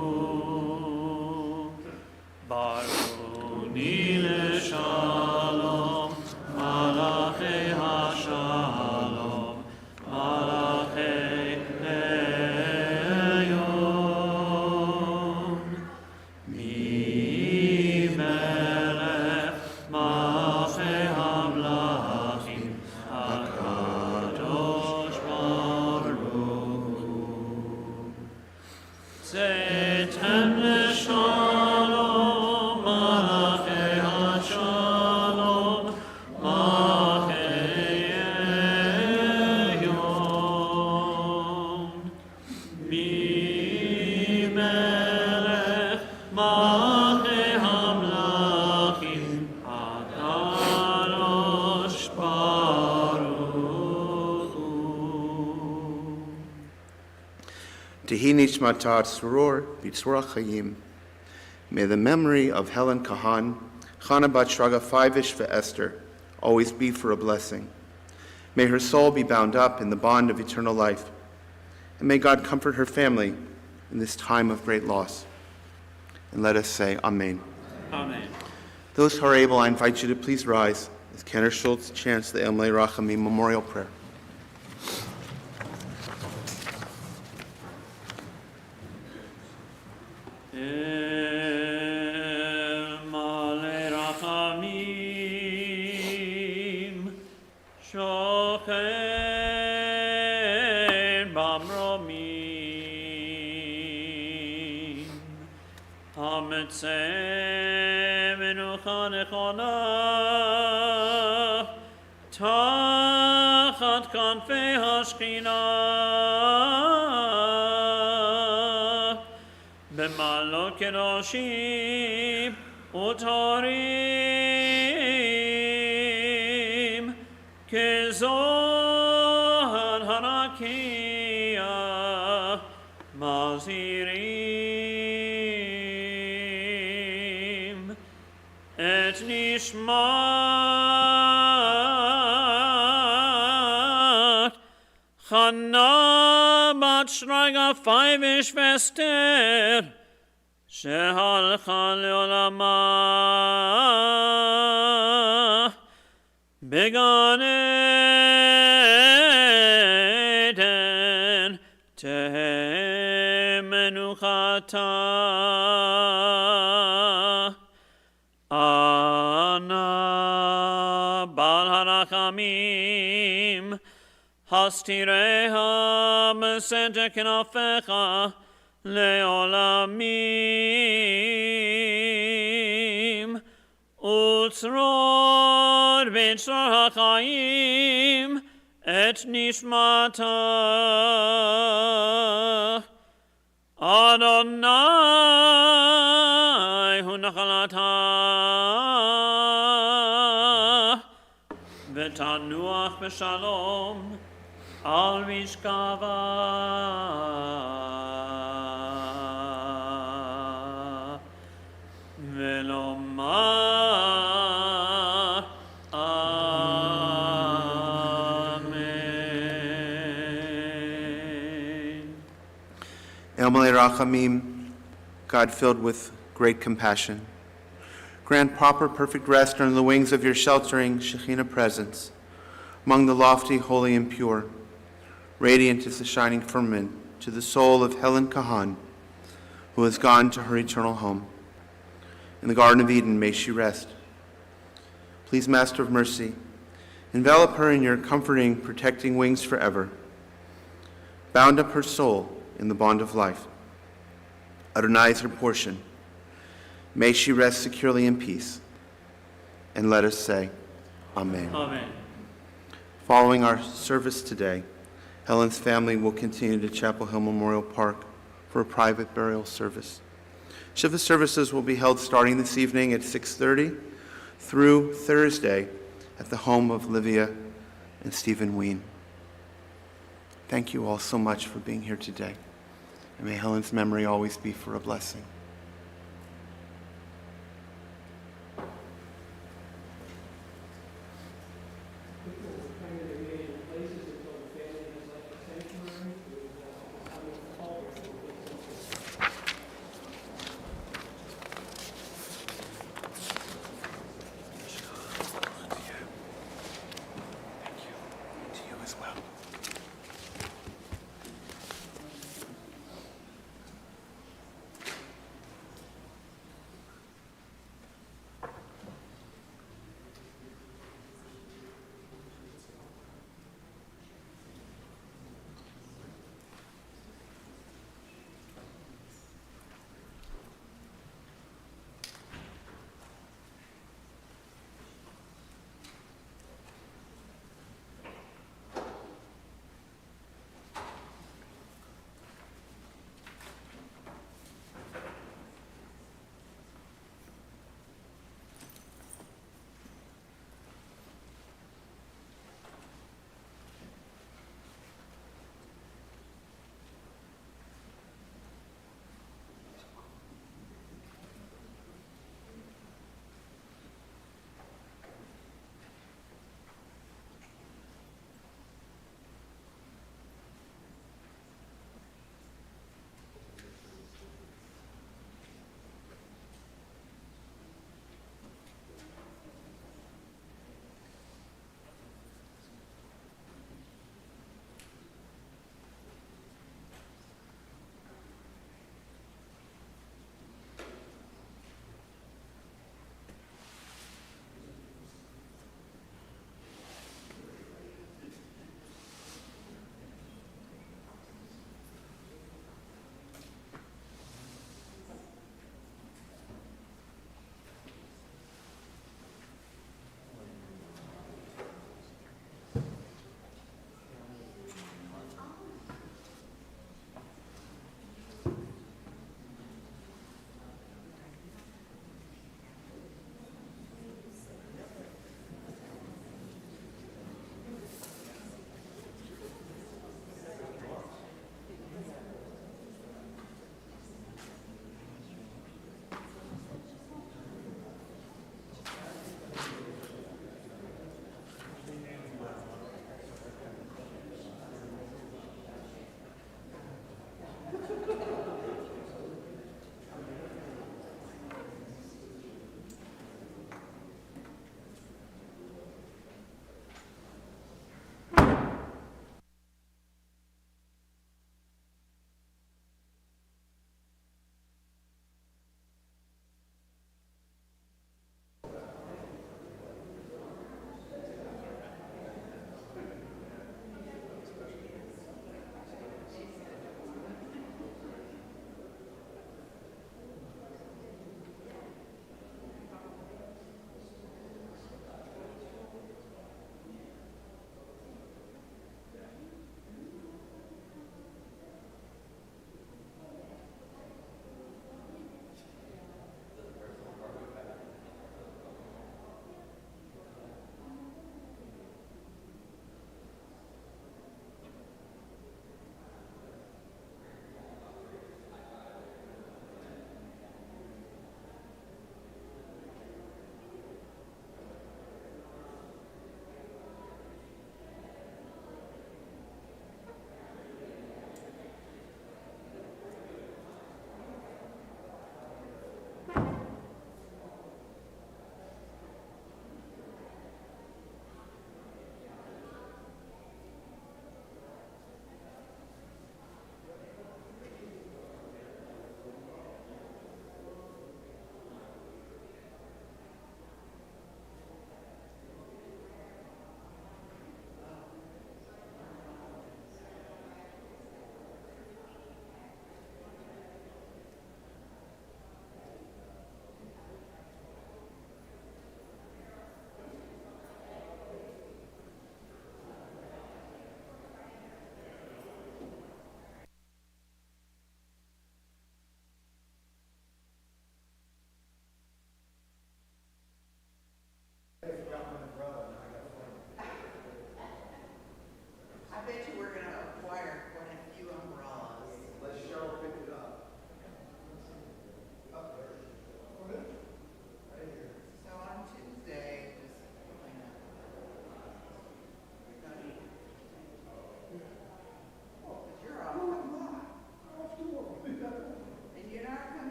Baruni l'shalom, Malachei Hashalom, Malachei Elyon, Melech Malchei Hamlachim, HaKadosh Baruch Hu. Tzeitem l'shalom, Malachei Hashalom, Malachei Elyon, Melech Malchei Hamlachim, HaKadosh Baruch Hu. Tehi nishmata tzror b'tzror chayim. May the memory of Helen Kahan, Chana bat Shraga Fivish Esther, always be for a blessing. May her soul be bound up in the bond of eternal life. And may God comfort her family in this time of great loss. And let us say Amen. Amen. Those who are able, I invite you to please rise as Kenner Schultz chants the Emlei Rachamim memorial prayer. Malei Rachamim, Shocher Bamromim, Hametzeh Menucha Nechona, Tachat Kanfei HaShechina, B'malot Kedoshim Utorim, Kezohar Harakia, Mazirim, Et Nishmat Chana bat Shraga Fivish Vester, שהלכה לעולמה בגן עדן, תהא מנוחתה. אנא בעל הרחמים, הסתיריה בסתר כנפיך לעולמים, וצרור בצרור החיים את נשמתה. אדוני הוא נחלתה, ותנוח בשלום על משכבה, ולומר אמן. El Malei Rachamim, God filled with great compassion, grant proper, perfect rest under the wings of your sheltering Shekhinah presence, among the lofty, holy, and pure, radiant as the shining firmament, to the soul of Helen Kahan, who has gone to her eternal home. In the Garden of Eden may she rest. Please, Master of Mercy, envelop her in your comforting, protecting wings forever. Bound up her soul in the bond of life. Adonai is her portion. May she rest securely in peace. And let us say, Amen. Amen. Following our service today, Helen's family will continue to Chapel Hill Memorial Park for a private burial service. Shiva services will be held starting this evening at 6:30 through Thursday at the home of Livia and Stephen Ween. Thank you all so much for being here today. And may Helen's memory always be for a blessing.